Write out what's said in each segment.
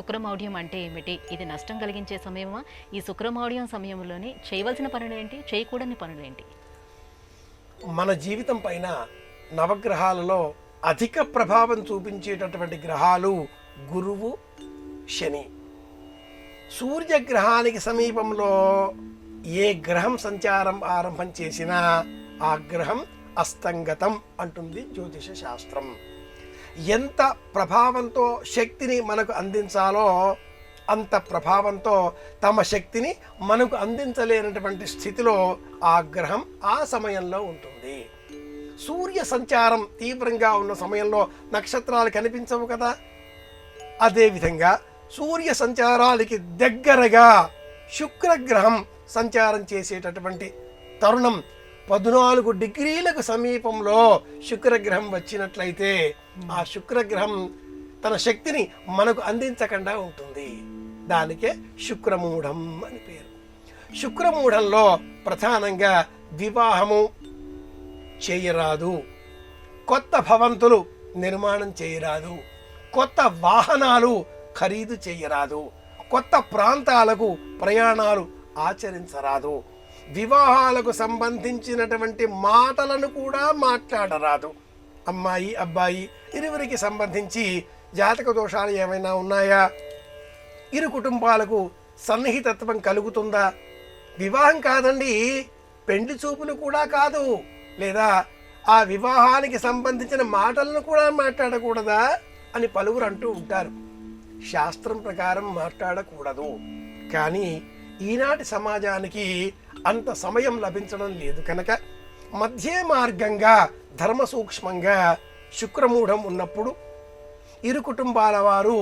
శుక్రమౌఢ్యం అంటే ఏమిటి? ఇది నష్టం కలిగించే సమయమా? ఈ శుక్రమౌఢ్యం సమయంలోని చేయవలసిన పనులేంటి? చేయకూడని పనులేంటి? మన జీవితం పైన నవగ్రహాలలో అధిక ప్రభావం చూపించేటటువంటి గ్రహాలు గురువు, శని. సూర్యగ్రహానికి సమీపంలో ఏ గ్రహం సంచారం ఆరంభం చేసినా ఆ గ్రహం అస్తంగతం అంటుంది జ్యోతిష శాస్త్రం. ఎంత ప్రభావంతో శక్తిని మనకు అందించాలో అంత ప్రభావంతో తమ శక్తిని మనకు అందించలేనటువంటి స్థితిలో ఆ గ్రహం ఆ సమయంలో ఉంటుంది. సూర్య సంచారం తీవ్రంగా ఉన్న సమయంలో నక్షత్రాలు కనిపించవు కదా. అదేవిధంగా సూర్య సంచారాలకి దగ్గరగా శుక్రగ్రహం సంచారం చేసేటటువంటి తరుణం 14 డిగ్రీలకు సమీపంలో శుక్రగ్రహం వచ్చినట్లయితే ఆ శుక్రగ్రహం తన శక్తిని మనకు అందించకుండా ఉంటుంది. దానికే శుక్రమూఢం అని పేరు. శుక్రమూఢంలో ప్రధానంగా వివాహము చేయరాదు, కొత్త భవంతులు నిర్మాణం చేయరాదు, కొత్త వాహనాలు ఖరీదు చేయరాదు, కొత్త ప్రాంతాలకు ప్రయాణాలు ఆచరించరాదు, వివాహాలకు సంబంధించినటువంటి మాటలను కూడా మాట్లాడరాదు. అమ్మాయి అబ్బాయి ఇరువురికి సంబంధించి జాతక దోషాలు ఏమైనా ఉన్నాయా? ఇరు కుటుంబాలకు సన్నిహితత్వం కలుగుతుందా? వివాహం కాదండి, పెండ్లి చూపులు కూడా కాదు, లేదా ఆ వివాహానికి సంబంధించిన మాటలను కూడా మాట్లాడకూడదా అని పలువురు అంటూ ఉంటారు. శాస్త్రం ప్రకారం మాట్లాడకూడదు. కానీ ఈనాటి సమాజానికి అంత సమయం లభించడం లేదు కనుక మధ్య మార్గంగా ధర్మ సూక్ష్మంగా శుక్రమూఢం ఉన్నప్పుడు ఇరు కుటుంబాల వారు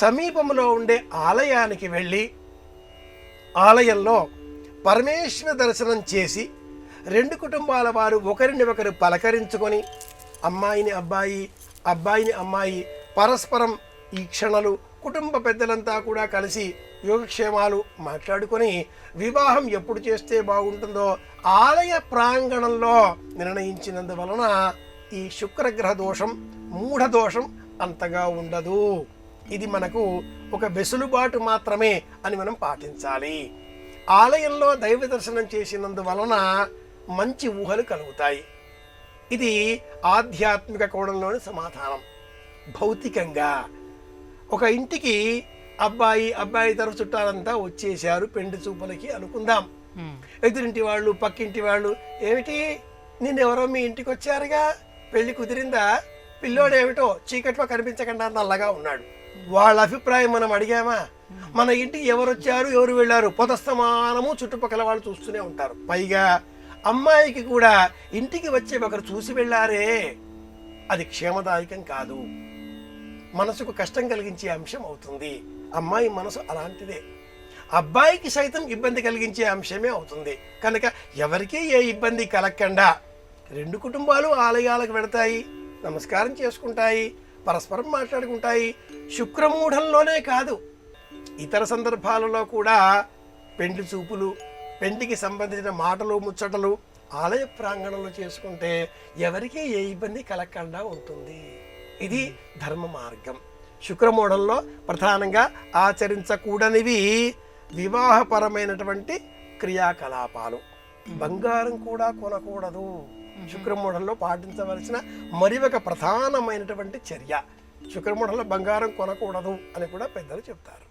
సమీపంలో ఉండే ఆలయానికి వెళ్ళి ఆలయంలో పరమేశ్వర దర్శనం చేసి రెండు కుటుంబాల వారు ఒకరిని ఒకరు పలకరించుకొని అమ్మాయిని అబ్బాయి, అబ్బాయిని అమ్మాయి పరస్పరం ఈ క్షణాలు కుటుంబ పెద్దలంతా కూడా కలిసి యోగక్షేమాలు మాట్లాడుకొని వివాహం ఎప్పుడు చేస్తే బాగుంటుందో ఆలయ ప్రాంగణంలో నిర్ణయించినందువలన ఈ శుక్రగ్రహ దోషం, మూఢ దోషం అంతగా ఉండదు. ఇది మనకు ఒక వెసులుబాటు మాత్రమే అని మనం పాటించాలి. ఆలయంలో దైవ దర్శనం చేసినందువలన మంచి ఊహలు కలుగుతాయి. ఇది ఆధ్యాత్మిక కోణంలోని సమాధానం. భౌతికంగా ఒక ఇంటికి అబ్బాయి తరఫు చుట్టాలంతా వచ్చేసారు పెండి చూపులకి అనుకుందాం. ఎదురింటి వాళ్ళు, పక్కింటి వాళ్ళు, ఏమిటి నిన్నెవరో మీ ఇంటికి వచ్చారుగా, పెళ్లి కుదిరిందా, పిల్లోడేమిటో చీకట్లో కనిపించకుండా నల్లగా ఉన్నాడు. వాళ్ళ అభిప్రాయం మనం అడిగామా? మన ఇంటికి ఎవరు వచ్చారు, ఎవరు వెళ్ళారు, పొతస్తమానము చుట్టుపక్కల వాళ్ళు చూస్తూనే ఉంటారు. పైగా అమ్మాయికి కూడా ఇంటికి వచ్చే ఒకరు చూసి వెళ్ళారే, అది క్షేమదాయకం కాదు, మనసుకు కష్టం కలిగించే అంశం అవుతుంది. అమ్మాయి మనసు అలాంటిదే, అబ్బాయికి సైతం ఇబ్బంది కలిగించే అంశమే అవుతుంది. కనుక ఎవరికీ ఏ ఇబ్బంది కలగకుండా రెండు కుటుంబాలు ఆలయాలకు వెళతాయి, నమస్కారం చేసుకుంటాయి, పరస్పరం మాట్లాడుకుంటాయి. శుక్రమూఢంలోనే కాదు, ఇతర సందర్భాలలో కూడా పెండ్లి చూపులు, పెండ్లికి సంబంధించిన మాటలు ముచ్చటలు ఆలయ ప్రాంగణంలో చేసుకుంటే ఎవరికీ ఏ ఇబ్బంది కలగకుండా ఉంటుంది. ఇది ధర్మ మార్గం. శుక్రమూఢంలో ప్రధానంగా ఆచరించకూడనివి వివాహపరమైనటువంటి క్రియాకలాపాలు. బంగారం కూడా కొనకూడదు. శుక్రమూఢంలో పాటించవలసిన మరి ఒక ప్రధానమైనటువంటి చర్య. శుక్రమూఢంలో బంగారం కొనకూడదు అని కూడా పెద్దలు చెప్తారు.